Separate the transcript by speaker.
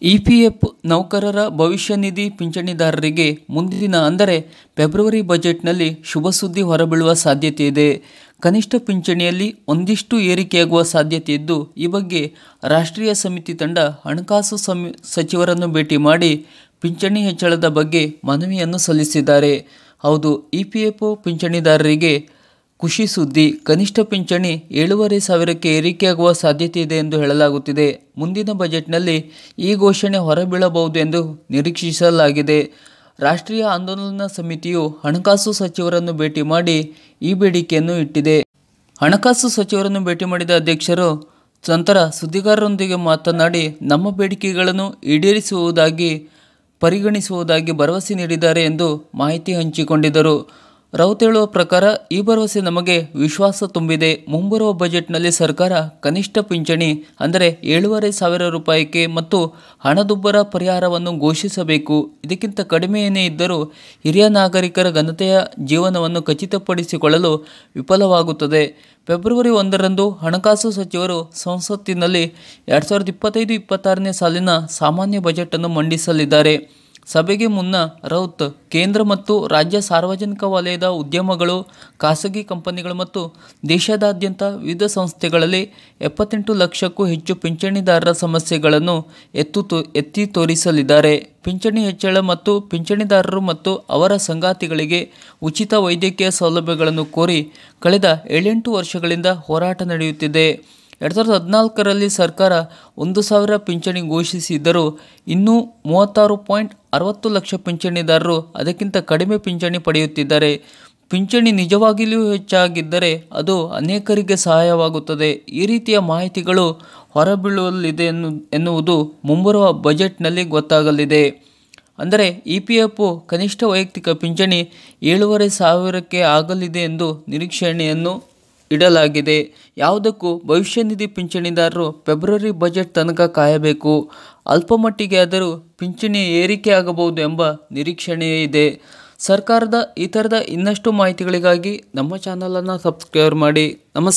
Speaker 1: EPF ನೌಕರರ ಭವಿಷ್ಯ ನಿಧಿ ಪಿಂಚಣಿದಾರರಿಗೆ ಮುಂದಿನ ಅಂದರೆ ಫೆಬ್ರವರಿ ಬಜೆಟ್ನಲ್ಲಿ ಶುಭ ಸುದ್ದಿ ಹೊರಬೀಳುವ ಸಾಧ್ಯತೆಯಿದೆ. ಕನಿಷ್ಠ ಪಿಂಚಣಿಯಲ್ಲಿ ಒಂದಿಷ್ಟು ಏರಿಕೆಯಾಗುವ ಸಾಧ್ಯತೆಯಿದ್ದು, ಈ ಬಗ್ಗೆ ರಾಷ್ಟ್ರೀಯ ಸಮಿತಿ ತಂಡ ಹಣಕಾಸು ಸಚಿವರನ್ನು ಭೇಟಿ ಮಾಡಿ ಪಿಂಚಣಿ ಹೆಚ್ಚಳದ ಬಗ್ಗೆ ಮನವಿಯನ್ನು ಸಲ್ಲಿಸಿದ್ದಾರೆ. ಹೌದು, ಇಪಿಎಫ್ ಪಿಂಚಣಿದಾರರಿಗೆ ಖುಷಿ ಸುದ್ದಿ. ಕನಿಷ್ಠ ಪಿಂಚಣಿ 7,500ಕ್ಕೆ ಏರಿಕೆಯಾಗುವ ಸಾಧ್ಯತೆಯಿದೆ ಎಂದು ಹೇಳಲಾಗುತ್ತಿದೆ. ಮುಂದಿನ ಬಜೆಟ್ನಲ್ಲಿ ಈ ಘೋಷಣೆ ಹೊರಬೀಳಬಹುದು ಎಂದು ನಿರೀಕ್ಷಿಸಲಾಗಿದೆ. ರಾಷ್ಟ್ರೀಯ ಆಂದೋಲನ ಸಮಿತಿಯು ಹಣಕಾಸು ಸಚಿವರನ್ನು ಭೇಟಿ ಮಾಡಿ ಈ ಬೇಡಿಕೆಯನ್ನು ಇಟ್ಟಿದೆ. ಹಣಕಾಸು ಸಚಿವರನ್ನು ಭೇಟಿ ಮಾಡಿದ ಅಧ್ಯಕ್ಷರು ನಂತರ ಸುದ್ದಿಗಾರರೊಂದಿಗೆ ಮಾತನಾಡಿ, ನಮ್ಮ ಬೇಡಿಕೆಗಳನ್ನು ಈಡೇರಿಸುವುದಾಗಿ ಪರಿಗಣಿಸುವುದಾಗಿ ಭರವಸೆ ನೀಡಿದ್ದಾರೆ ಎಂದು ಮಾಹಿತಿ ಹಂಚಿಕೊಂಡಿದ್ದರು. ರೌತ್ ಹೇಳುವ ಪ್ರಕಾರ, ಈ ಭರವಸೆ ನಮಗೆ ವಿಶ್ವಾಸ ತುಂಬಿದೆ. ಮುಂಬರುವ ಬಜೆಟ್ನಲ್ಲಿ ಸರ್ಕಾರ ಕನಿಷ್ಠ ಪಿಂಚಣಿ ಅಂದರೆ 7,500 ರೂಪಾಯಿಗೆ ಮತ್ತು ಹಣದುಬ್ಬರ ಪರಿಹಾರವನ್ನು ಘೋಷಿಸಬೇಕು. ಇದಕ್ಕಿಂತ ಕಡಿಮೆ ಏನೇ ಇದ್ದರೂ ಹಿರಿಯ ನಾಗರಿಕರ ಘನತೆಯ ಜೀವನವನ್ನು ಖಚಿತಪಡಿಸಿಕೊಳ್ಳಲು ವಿಫಲವಾಗುತ್ತದೆ. ಫೆಬ್ರವರಿ 1ರಂದು ಹಣಕಾಸು ಸಚಿವರು ಸಂಸತ್ತಿನಲ್ಲಿ 2025-26ನೇ ಸಾಲಿನ ಸಾಮಾನ್ಯ ಬಜೆಟ್ ಅನ್ನು ಮಂಡಿಸಲಿದ್ದಾರೆ. ಸಭೆಗೆ ಮುನ್ನ ರೌತ್ ಕೇಂದ್ರ ಮತ್ತು ರಾಜ್ಯ ಸಾರ್ವಜನಿಕ ವಲಯದ ಉದ್ಯಮಗಳು, ಖಾಸಗಿ ಕಂಪನಿಗಳು ಮತ್ತು ದೇಶದಾದ್ಯಂತ ವಿವಿಧ ಸಂಸ್ಥೆಗಳಲ್ಲಿ 78 ಲಕ್ಷಕ್ಕೂ ಹೆಚ್ಚು ಪಿಂಚಣಿದಾರರ ಸಮಸ್ಯೆಗಳನ್ನು ಎತ್ತಿ ತೋರಿಸಲಿದ್ದಾರೆ. ಪಿಂಚಣಿ ಹೆಚ್ಚಳ ಮತ್ತು ಪಿಂಚಣಿದಾರರು ಮತ್ತು ಅವರ ಸಂಗಾತಿಗಳಿಗೆ ಉಚಿತ ವೈದ್ಯಕೀಯ ಸೌಲಭ್ಯಗಳನ್ನು ಕೋರಿ ಕಳೆದ 7-8 ವರ್ಷಗಳಿಂದ ಹೋರಾಟ ನಡೆಯುತ್ತಿದೆ. 2014ರಲ್ಲಿ ಸರ್ಕಾರ 1,000 ಪಿಂಚಣಿ ಘೋಷಿಸಿದ್ದರೂ ಇನ್ನೂ 36.60 ಲಕ್ಷ ಪಿಂಚಣಿದಾರರು ಅದಕ್ಕಿಂತ ಕಡಿಮೆ ಪಿಂಚಣಿ ಪಡೆಯುತ್ತಿದ್ದಾರೆ. ಪಿಂಚಣಿ ನಿಜವಾಗಿಯೂ ಹೆಚ್ಚಾಗಿದ್ದರೆ ಅದು ಅನೇಕರಿಗೆ ಸಹಾಯವಾಗುತ್ತದೆ. ಈ ರೀತಿಯ ಮಾಹಿತಿಗಳು ಹೊರಬೀಳಲಿದೆ ಎನ್ನುವುದು ಮುಂಬರುವ ಬಜೆಟ್ನಲ್ಲಿ ಗೊತ್ತಾಗಲಿದೆ. ಅಂದರೆ ಇಪಿಎಫ್ ಕನಿಷ್ಠ ವೈಯಕ್ತಿಕ ಪಿಂಚಣಿ 7,500ಕ್ಕೆ ಆಗಲಿದೆ ಎಂದು ನಿರೀಕ್ಷೆಯನ್ನು ಇಡಲಾಗಿದೆ. ಯಾವುದಕ್ಕೂ ಭವಿಷ್ಯ ನಿಧಿ ಪಿಂಚಣಿದಾರರು ಫೆಬ್ರವರಿ ಬಜೆಟ್ ತನಕ ಕಾಯಬೇಕು. ಅಲ್ಪಮಟ್ಟಿಗೆ ಆದರೂ ಪಿಂಚಣಿ ಏರಿಕೆಯಾಗಬಹುದು ಎಂಬ ನಿರೀಕ್ಷಣೆ ಇದೆ. ಸರ್ಕಾರದ ಈ ಥರದ ಇನ್ನಷ್ಟು ಮಾಹಿತಿಗಳಿಗಾಗಿ ನಮ್ಮ ಚಾನಲನ್ನು ಸಬ್ಸ್ಕ್ರೈಬ್ ಮಾಡಿ. ನಮಸ್ಕಾರ.